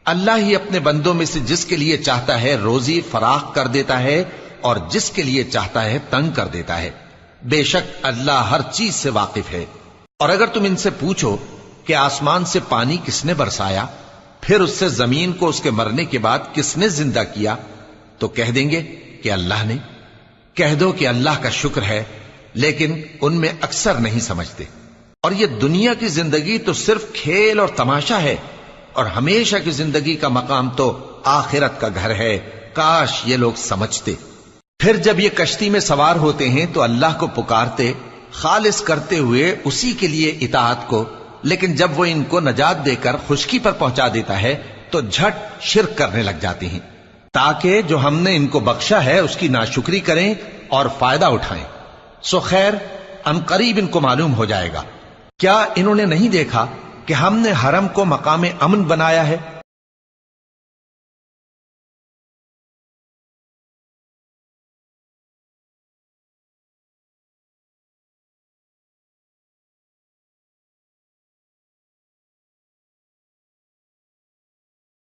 اللہ ہی اپنے بندوں میں سے جس کے لیے چاہتا ہے روزی فراخ کر دیتا ہے اور جس کے لیے چاہتا ہے تنگ کر دیتا ہے۔ بے شک اللہ ہر چیز سے واقف ہے۔ اور اگر تم ان سے پوچھو کہ آسمان سے پانی کس نے برسایا، پھر اس سے زمین کو اس کے مرنے کے بعد کس نے زندہ کیا، تو کہہ دیں گے کہ اللہ نے۔ کہہ دو کہ اللہ کا شکر ہے، لیکن ان میں اکثر نہیں سمجھتے۔ اور یہ دنیا کی زندگی تو صرف کھیل اور تماشا ہے، اور ہمیشہ کی زندگی کا مقام تو آخرت کا گھر ہے۔ کاش یہ لوگ سمجھتے۔ پھر جب یہ کشتی میں سوار ہوتے ہیں تو اللہ کو پکارتے، خالص کرتے ہوئے اسی کے لیے اطاعت کو، لیکن جب وہ ان کو نجات دے کر خشکی پر پہنچا دیتا ہے تو جھٹ شرک کرنے لگ جاتے ہیں، تاکہ جو ہم نے ان کو بخشا ہے اس کی ناشکری کریں اور فائدہ اٹھائیں۔ سو خیر ان قریب ان کو معلوم ہو جائے گا۔ کیا انہوں نے نہیں دیکھا کہ ہم نے حرم کو مقام امن بنایا ہے